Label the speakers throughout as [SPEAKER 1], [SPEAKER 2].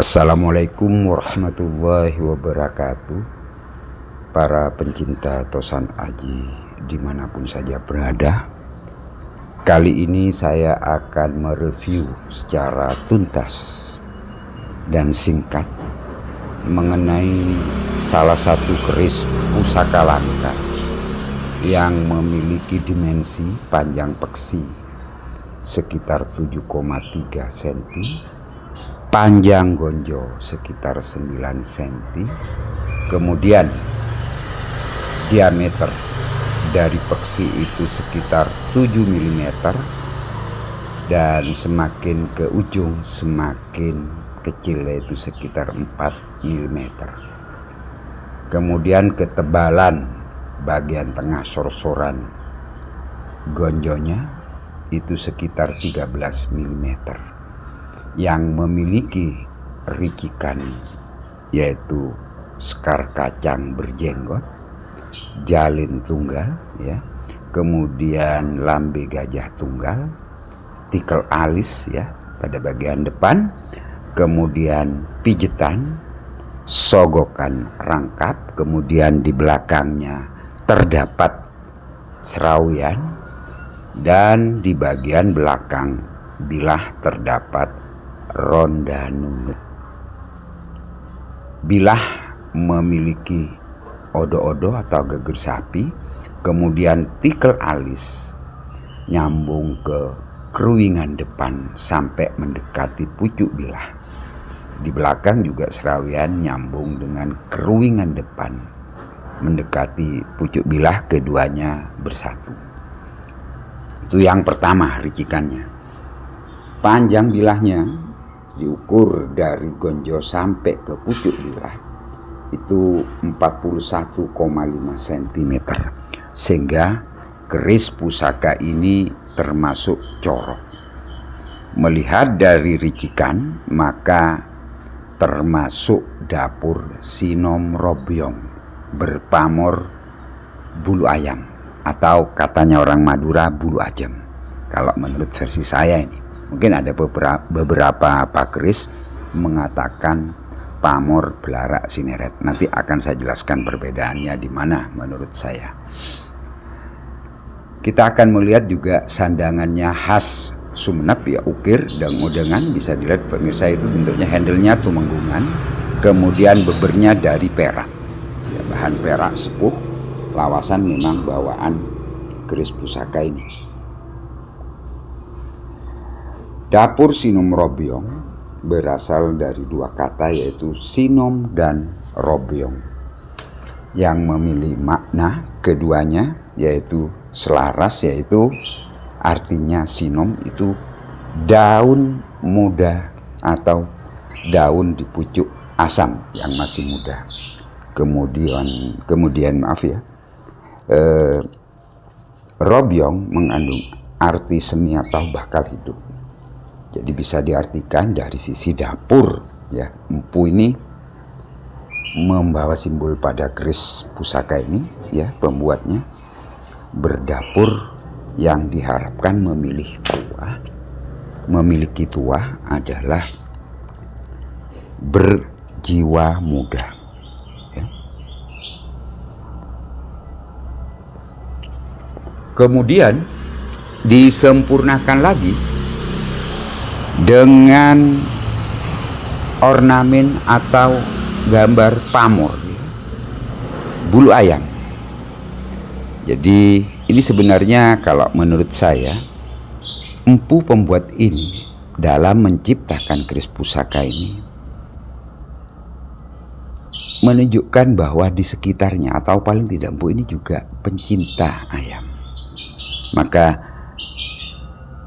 [SPEAKER 1] Assalamualaikum warahmatullahi wabarakatuh. Para pencinta Tosan Aji dimanapun saja berada, kali ini saya akan mereview secara tuntas dan singkat mengenai salah satu keris pusaka langka yang memiliki dimensi panjang peksi sekitar 7,3 cm, panjang gonjo sekitar 9 cm, kemudian diameter dari peksi itu sekitar 7 mm, dan semakin ke ujung semakin kecil, yaitu sekitar 4 mm. Kemudian ketebalan bagian tengah sorsoran gonjonya itu sekitar 13 mm, yang memiliki ricikan yaitu sekar kacang berjenggot, jalin tunggal, ya, kemudian lambe gajah tunggal, tikel alis ya pada bagian depan, kemudian pijetan, sogokan rangkap, kemudian di belakangnya terdapat serawian, dan di bagian belakang bilah terdapat ronda nunut. Bilah memiliki odo-odo atau geger sapi, kemudian tikel alis nyambung ke keruingan depan sampai mendekati pucuk bilah. Di belakang juga serawian nyambung dengan keruingan depan mendekati pucuk bilah, keduanya bersatu. Itu yang pertama ricikannya. Panjang bilahnya diukur dari gonjo sampai ke pucuk bilah itu 41,5 cm, sehingga keris pusaka ini termasuk corok. Melihat dari ricikan, maka termasuk dapur Sinom Robyong berpamor bulu ayam, atau katanya orang Madura bulu ajam. Kalau menurut versi saya ini, mungkin ada beberapa pakeris mengatakan pamor belara sineret. Nanti akan saya jelaskan perbedaannya di mana menurut saya. Kita akan melihat juga sandangannya khas Sumenep, ya, ukir dan udengan. Bisa dilihat pemirsa, itu bentuknya handle-nya tumenggungan, kemudian bebernya dari perak, ya, bahan perak sepuh. Lawasan memang bawaan keris pusaka ini. Dapur Sinom Robyong berasal dari dua kata, yaitu sinom dan robyong, yang memiliki makna keduanya yaitu selaras, yaitu artinya sinom itu daun muda atau daun di pucuk asam yang masih muda. Kemudian maaf ya, robyong mengandung arti semi atau bakal hidup. Jadi bisa diartikan dari sisi dapur, ya. Empu ini membawa simbol pada keris pusaka ini, ya, pembuatnya berdapur yang diharapkan memiliki tua adalah berjiwa muda, ya. Kemudian disempurnakan lagi dengan ornamen atau gambar pamor, ya, bulu ayam. Jadi ini sebenarnya kalau menurut saya, empu pembuat ini dalam menciptakan keris pusaka ini menunjukkan bahwa di sekitarnya, atau paling tidak empu ini juga pencinta ayam. Maka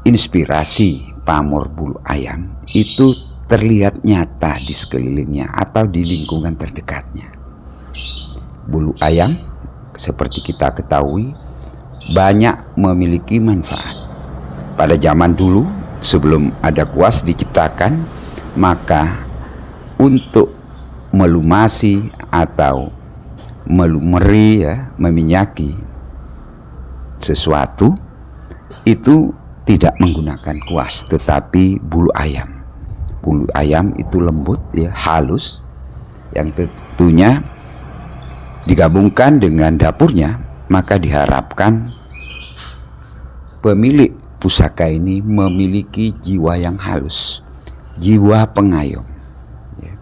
[SPEAKER 1] inspirasi pamor bulu ayam itu terlihat nyata di sekelilingnya atau di lingkungan terdekatnya. Bulu ayam, seperti kita ketahui, banyak memiliki manfaat. Pada zaman dulu, sebelum ada kuas diciptakan, maka untuk melumasi atau melumeri, ya, meminyaki sesuatu itu tidak menggunakan kuas tetapi bulu ayam. bulu ayam itu lembut ya, halus, yang tentunya digabungkan dengan dapurnya, maka diharapkan pemilik pusaka ini memiliki jiwa yang halus, jiwa pengayom ya.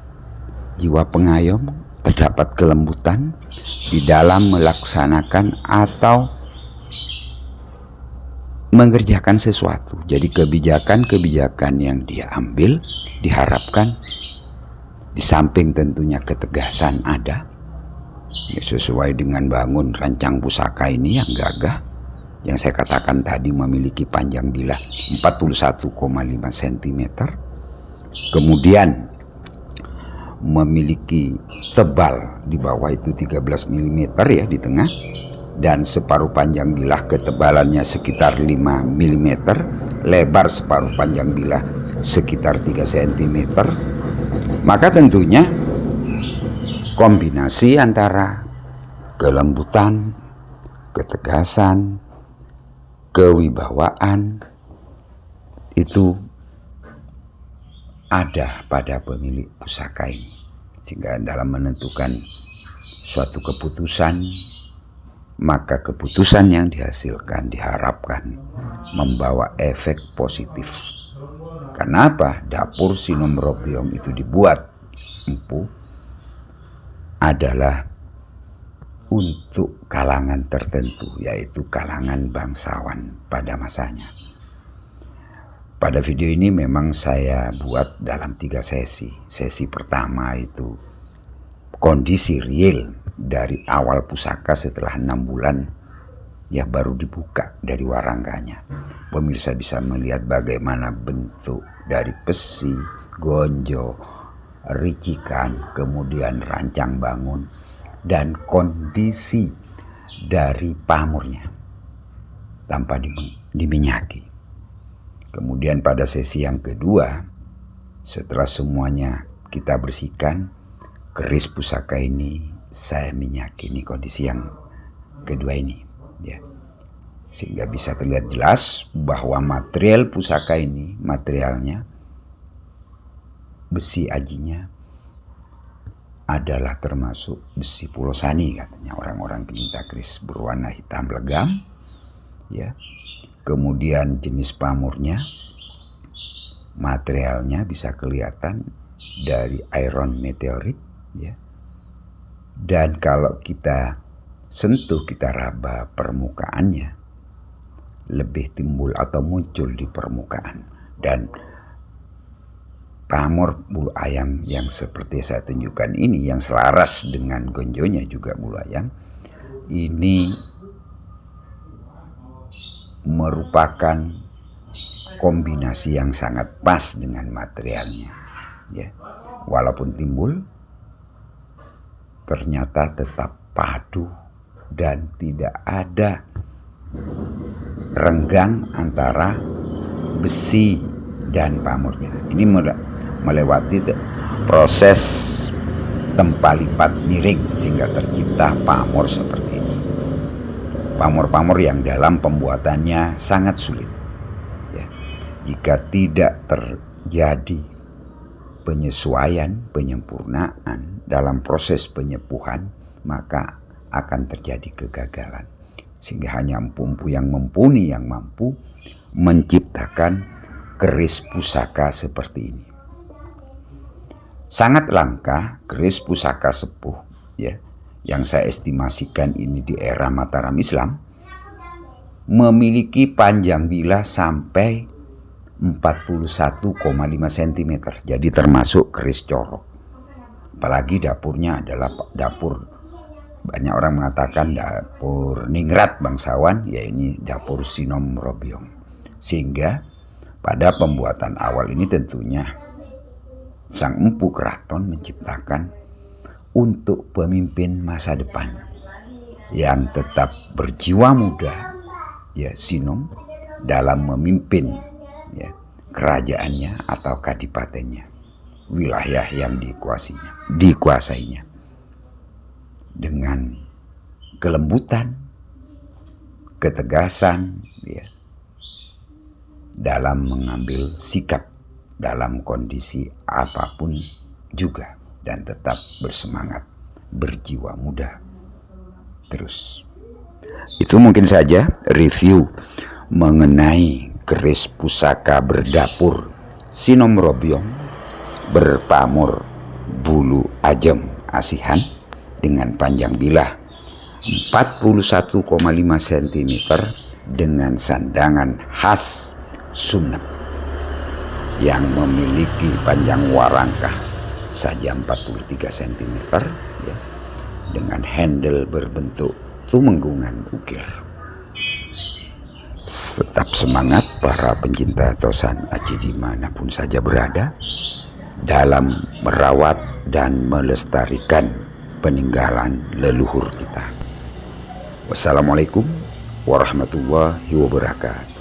[SPEAKER 1] Jiwa pengayom, terdapat kelembutan di dalam melaksanakan atau mengerjakan sesuatu. Jadi kebijakan-kebijakan yang dia ambil diharapkan di samping tentunya ketegasan ada ya, sesuai dengan bangun rancang pusaka ini yang gagah, yang saya katakan tadi memiliki panjang bilah 41,5 cm, kemudian memiliki tebal di bawah itu 13 mm ya di tengah, dan separuh panjang bilah ketebalannya sekitar 5 mm, lebar separuh panjang bilah sekitar 3 cm. Maka tentunya kombinasi antara kelembutan, ketegasan, kewibawaan itu ada pada pemilik pusaka ini, sehingga dalam menentukan suatu keputusan, maka keputusan yang dihasilkan diharapkan membawa efek positif. Kenapa dapur Sinom Robyong itu dibuat empu? Adalah untuk kalangan tertentu, yaitu kalangan bangsawan pada masanya. Pada video ini memang saya buat dalam 3 sesi. Sesi pertama itu kondisi real dari awal pusaka setelah 6 bulan ya baru dibuka dari warangganya. Pemirsa bisa melihat bagaimana bentuk dari besi, gonjo, ricikan, kemudian rancang bangun, dan kondisi dari pamornya tanpa diminyaki. Kemudian pada sesi yang kedua, setelah semuanya kita bersihkan, keris pusaka ini saya minyaki. Ini kondisi yang kedua ini ya, sehingga bisa terlihat jelas bahwa material pusaka ini, materialnya besi ajinya adalah termasuk besi pulosani, katanya orang-orang penyinta keris berwarna hitam legam ya. Kemudian jenis pamornya, materialnya bisa kelihatan dari iron meteorit ya. Dan kalau kita sentuh, kita raba permukaannya, lebih timbul atau muncul di permukaan. Dan pamor bulu ayam yang seperti saya tunjukkan ini, yang selaras dengan gonjonya juga bulu ayam, ini merupakan kombinasi yang sangat pas dengan materialnya ya. Walaupun timbul, ternyata tetap padu dan tidak ada renggang antara besi dan pamornya. Ini melewati proses tempa lipat miring sehingga tercipta pamor seperti ini. Pamor-pamor yang dalam pembuatannya sangat sulit ya. Jika tidak terjadi penyesuaian, penyempurnaan dalam proses penyepuhan, maka akan terjadi kegagalan. Sehingga hanya empu-empu yang mumpuni yang mampu menciptakan keris pusaka seperti ini. Sangat langka keris pusaka sepuh ya, yang saya estimasikan ini di era Mataram Islam, memiliki panjang bilah sampai 41,5 cm. Jadi termasuk keris corok. Apalagi dapurnya adalah dapur, banyak orang mengatakan dapur ningrat bangsawan, ya ini dapur Sinom Robyong. Sehingga pada pembuatan awal ini tentunya sang empu keraton menciptakan untuk pemimpin masa depan yang tetap berjiwa muda ya, Sinom, dalam memimpin ya kerajaannya atau kadipatennya, wilayah yang dikuasainya dengan kelembutan, ketegasan ya, dalam mengambil sikap dalam kondisi apapun juga, dan tetap bersemangat, berjiwa muda terus. Itu mungkin saja review mengenai keris pusaka berdapur Sinom Robyong berpamor bulu ajem asihan dengan panjang bilah 41,5 cm dengan sandangan khas Sumenep yang memiliki panjang warangkah saja 43 cm ya, dengan handle berbentuk tumenggungan ukir. Tetap semangat para pencinta tosan aji dimanapun saja berada dalam merawat dan melestarikan peninggalan leluhur kita. Wassalamualaikum warahmatullahi wabarakatuh.